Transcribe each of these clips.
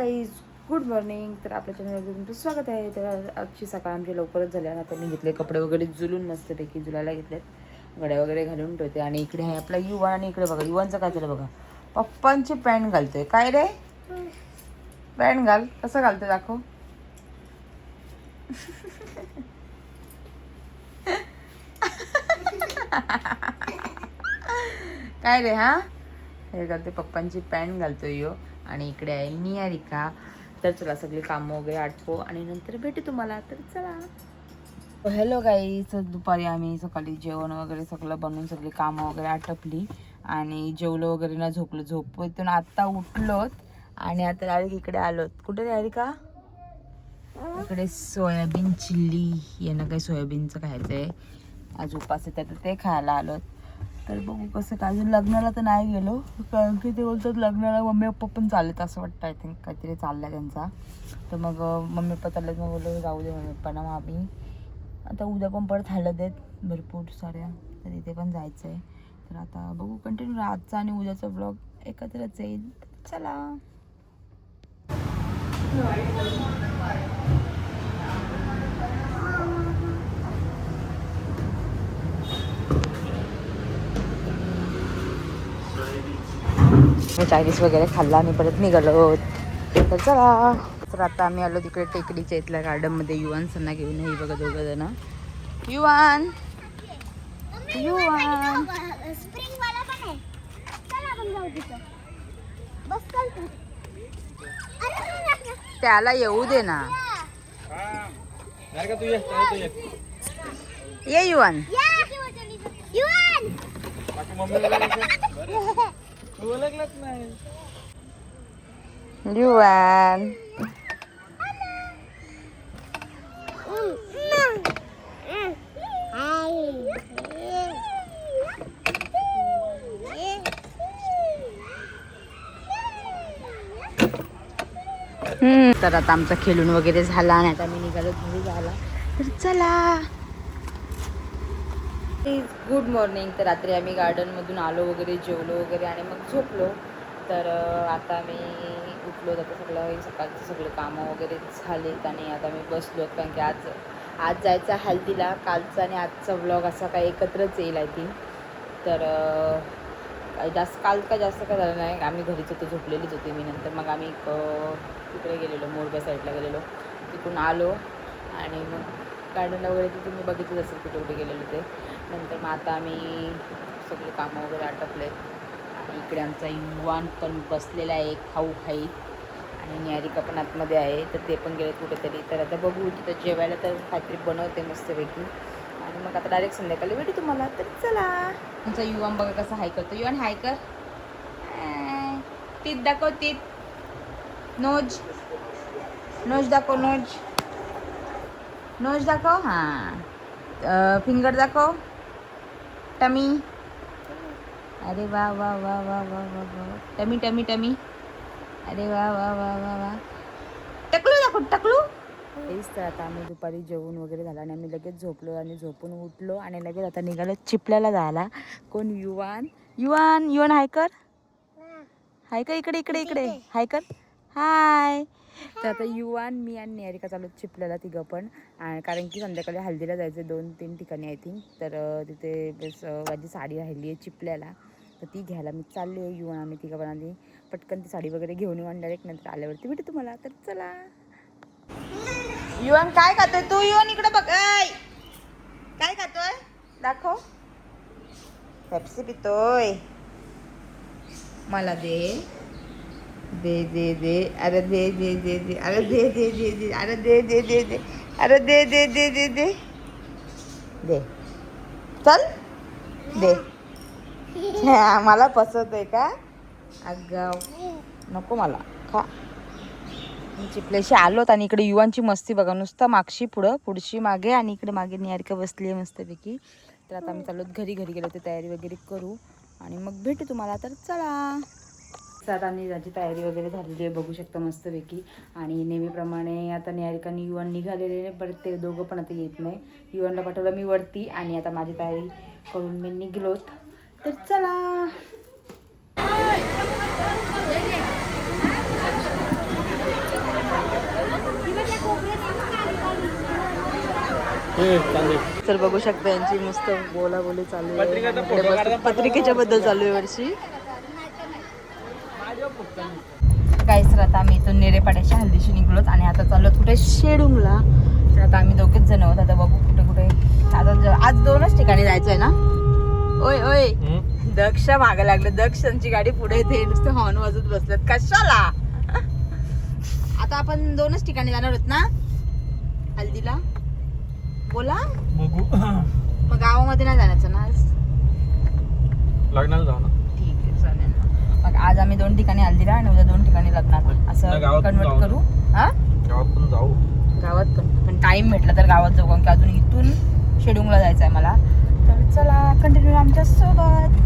Guys, good morning. तर आपल्या चॅनलमध्ये तुमचं स्वागत आहे. तर आजची सकाळ आमची लवकरच झाली आणि आता मी घेतले कपडे वगैरे जुलून मस्तपैकी जुलायला घेतलेत, गड्या वगैरे घालून ठेवते. आणि इकडे आहे आपला युवा आणि इकडे बघा युवांचं काय झालं बघा, पप्पांची पॅन्ट घालतोय. काय रे पॅन्ट घाल, कसं घालतोय दाखव. काय रे हा, हे घालते पप्पांची पॅन्ट घालतोय यो. आणि इकडे आहे निहारिका. तर चला सगळी कामं वगैरे आटपो आणि नंतर भेटू तुम्हाला. तर चला. हॅलो गाईज, दुपारी आम्ही सकाळी जेवण वगैरे सगळं बनवून सगळी कामं वगैरे आटपली आणि जेवलो वगैरे ना झोपलो. झोपेतून आत्ता उठलोत आणि आता डायरेक्ट इकडे आलोत. कुठे डायरेक्ट इकडे सोयाबीन चिल्ली, यांना काही सोयाबीनचं खायचं आहे. आज उपास आहे तर ते खायला आलोत. तर बघू कसं काय. अजून लग्नाला तर नाही गेलो, कारण की ते बोलतात लग्नाला मम्मी पप्पा पण चाललेत असं वाटतं. आय थिंक काहीतरी चाललं त्यांचा. तर मग मम्मी पप्पा चाललेत. मग बोललो जाऊ दे मम्मी पप्पांना. मग आम्ही आता उद्या पण परत हळद आहेत भरपूर साऱ्या, तर इथे पण जायचं आहे. तर आता बघू कंटिन्यू आजचा आणि उद्याचा ब्लॉग एकत्रच येईल. चला. चायनीज वगैरे खाल्ला आणि परत निघालो. तर चला. तर आता आम्ही आलो तिकडे टेकडीच्या इथल्या गार्डनमध्ये युवांना घेऊन. हे बघा दोघं जण. युवान युवान त्याला येऊ दे ना. ये युवान. युवान तर आता आमचा खेळून वगैरे झाला आणि आता मी निघालो घरी जायला. तर चला. Good morning. तर रात्री आम्ही गार्डनमधून आलो वगैरे, जेवलो वगैरे आणि मग झोपलो. तर आता मी उठलो. आता सगळं सकाळचं सगळं कामं वगैरे झालेत आणि आता मी बसलो. कारण की आज जायचं हल्दीला. कालचा आणि आजचा व्लॉग असा काय एकत्रच येईल आय थिंक. तर जास्त काल काय जास्त काय झालं नाही. आम्ही घरीच होतो, झोपलेलीच होती मी. नंतर मग आम्ही तिकडे गेलेलो, मोरब्या साईडला गेलेलो. तिकडून आलो आणि मग गार्डनला वगैरे तिथून मी बघितलं असेल कुठे कुठे गेलेलो ते. नंतर मग आता आम्ही सगळे कामं वगैरे आटपले आणि इकडे आमचा युवान पण बसलेला आहे खाऊ खाईत आणि निहारिका पण आतमध्ये आहे. तर ते पण गेले कुठेतरी. तर आता बघू तिथं जेवायला तर काहीतरी बनवते मस्तपैकी आणि मग आता डायरेक्ट संध्याकाळी भेटू तुम्हाला. तर चला. आमचा युवान बघा कसा हाय करतो. युवान हाय कर. तीत दाखव, तीत. नोज नोज दाखव, नोज नोज दाखव. हां, फिंगर दाखव. टमी. अरे वा वा वा वा वा वा वा. Tummy tummy tummy. अरे वा वा वा वा वा. टकलू दाखव, टकलू. हेच तर आता आम्ही दुपारी जेवण वगैरे झालं आणि आम्ही लगेच झोपलो आणि झोपून उठलो आणि लगेच आता निघालो चिपल्याला जायला. कोण? युवान. युवान युवान हाय कर. हाय कर इकडे इकडे इकडे. हाय कर. हाय. तर आता युवान, मी आणि निहारिका चालू चिपल्याला तिघं पण. कारण की संध्याकाळी हल्दीला जायचं 2-3 ठिकाणी आय थिंक. तर तिथे बस माझी साडी राहिली आहे चिपल्याला, तर ती घ्यायला मी चालली आहे. युवान आम्ही तिघं पण आधी पटकन ती साडी वगैरे घेऊन येऊ आणि डायरेक्ट नंतर आल्यावरती भेटू तुम्हाला. तर चला. युवान काय खातोय तू? युवान इकडे बघ. काय खातोय दाखव. पेप्सी पितोय. मला दे दे दे दे. अरे दे दे दे दे. अरे दे दे दे दे. अरे दे दे दे दे. अरे दे दे दे दे दे दे. चल दे. मला पसवतोय का? अगं नको मला, खा. चिपल्याशी आलोत आणि इकडे युवांची मस्ती बघा, नुसतं मागशी पुढं पुढशी मागे आणि इकडे मागे निहारिका बसली आहे मस्तपैकी. तर आता आम्ही चाललो घरी गेलो होते, तयारी वगैरे करू आणि मग भेटू तुम्हाला. तर चला. आता आम्ही त्याची तयारी वगैरे झालेली आहे बघू शकता मस्तपैकी. आणि नेहमीप्रमाणे आता निहारिका आणि युवान निघालेले, परत ते दोघं पण आता येत नाही. युवानला पाठवलं मी वरती आणि आता माझी तयारी करून मी निघलोत. तर चला. तर बघू शकता यांची मस्त बोलाबोली चालू आहे. इकडे मस्त पत्रिकेच्या बद्दल चालू आहे वर्षी. काहीच तर आता आम्ही इथून नेरेपाड्याच्या हल्दीशी निघलोत आणि आता चाललो कुठे शेडूंगला. तर आता आम्ही दोघेच जण आहोत. आता बघू कुठे कुठे. आता आज 2च ठिकाणी जायचं आहे ना. ओय ओय दक्ष मागे लागले. दक्षांची गाडी पुढे येते नुसते हॉर्न वाजत बसलेत कशाला. आता आपण 2च ठिकाणी जाणार आहोत ना हल्दीला. बोला बघू. मग गावामध्ये नाही जाण्याचं ना आज. लग्नाला जाऊ ना. ठीक आहे चालेल ना. मग आज आम्ही 2 ठिकाणी हल्दीला आणि उद्या 2 ठिकाणी लग्नात असं कन्वर्ट करू. हा गावात पण जाऊ. गावात पण टाइम भेटला तर गावात जाऊ कारण की अजून इथून शेडूंगला जायचं आहे मला. तर चला कंटिन्यू आमच्या सोबत.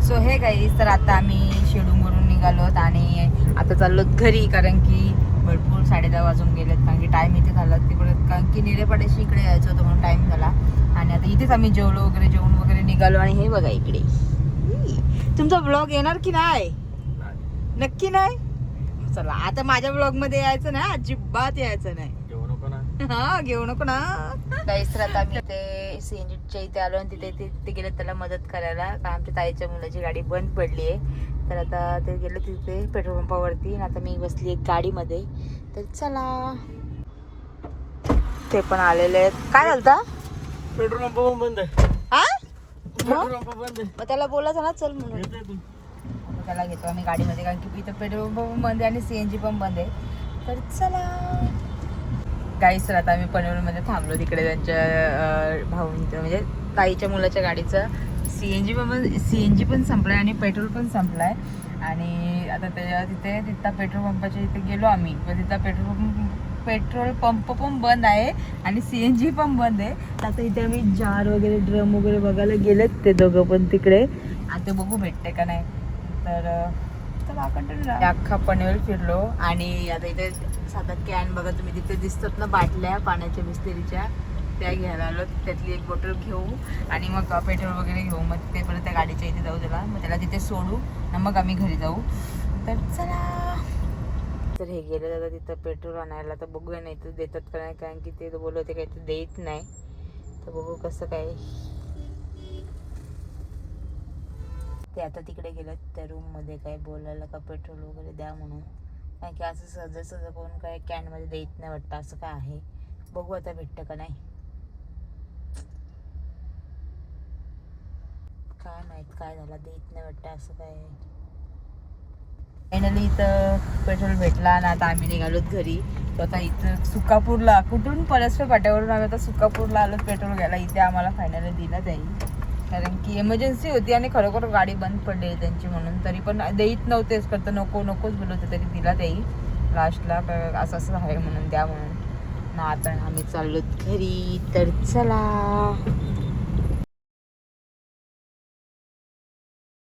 सो हे गाईस तर आता आम्ही शेडूंगवरून निघालोत आणि आता चाललो घरी कारण की भरपूर 10:30 वाजून गेलेत. कारण की टाइम इथे झाला तिकडे कारण की नेरेपाड्याशी इकडे यायचं होतं म्हणून टाइम झाला. आणि आता इथेच आम्ही जेवण वगैरे निघालो. आणि हे बघा इकडे तुमचा ब्लॉग येणार की नाही. नक्की नाही. चला आता माझ्या ब्लॉग मध्ये यायचं नाही अजिबात यायचं नाही. हा घेऊ नको ना. काहीच तर आता आम्ही ते सीएनजीच्या इथे आलो आणि तिथे गेले त्याला मदत करायला कारण आमच्या ताईच्या मुलाची गाडी बंद पडली आहे. तर आता ते गेले तिथे पेट्रोल पंपावरती आणि आता मी बसली एक गाडीमध्ये. तर चला ते पण आलेले आहेत. काय झालं पेट्रोल पंप पण बंद आहे. हा पेट्रोल पंप बंद आहे. मग त्याला बोलायचं ना चल म्हणून. त्याला घेतो आम्ही गाडीमध्ये कारण की इथं पेट्रोल पंप बंद आहे आणि सीएनजी पण बंद आहे. तर चला गाईस तर आता आम्ही पनवेलमध्ये थांबलो. तिकडे त्यांच्या भाऊंचं म्हणजे ताईच्या मुलाच्या गाडीचं सीएनजी पण संपलाय आणि पेट्रोल पण संपलाय. आणि आता तिथं पेट्रोल पंपाच्या इथे गेलो आम्ही. पण तिथं पेट्रोल पंप पण बंद आहे आणि सीएनजी पण बंद आहे. आता इथे आम्ही जार वगैरे ड्रम वगैरे बघायला गेलेत ते दोघं पण तिकडे. आता बघू भेटते का नाही. तर चला कंटिन्यू अख्खा पनवेल फिरलो. आणि आता इथे साधा कॅन बघा तुम्ही तिथे दिसतात ना बाटल्या पाण्याच्या बिस्लेरीच्या त्या घ्यायला आलो. त्यातली एक बॉटल घेऊ आणि मग पेट्रोल वगैरे घेऊ. मग ते परत त्या गाडीच्या इथे जाऊ त्याला मग त्याला तिथे सोडू आणि मग आम्ही घरी जाऊ. तर चला तर हे गेलं दादा तिथं पेट्रोल आणायला. तर बघूया नाही तर देतात का नाही कारण की ते बोलवते काही ते देत नाही. तर बघू कसं काय. ते आता तिकडे गेलं त्या रूममध्ये काय बोलायला का पेट्रोल वगैरे द्या म्हणून. कारण की असं सहज कोण काय कॅनमध्ये देत नाही वाटतं असं काय आहे. बघू आता भेटतं का नाही. काय माहित काय झालं देत नाही वाटतं असं काय. फायनली इथं पेट्रोल भेटला आणि आता आम्ही निघालोत घरी. तर आता इथं सुकापूरला कुठून परस्पर पाट्यावरून आम्ही आता सुकापूरला आलोत पेट्रोल घ्यायला. इथे आम्हाला फायनली दिलं जाईल कारण की इमर्जन्सी होती आणि खरोखर गाडी बंद पडली त्यांची म्हणून. तरी पण देत नव्हतेच करतं नकोच बोलवते तरी दिला त्याही लास्टला असं आहे म्हणून द्या म्हणून ना. आता आम्ही चाललो घरी. तर चला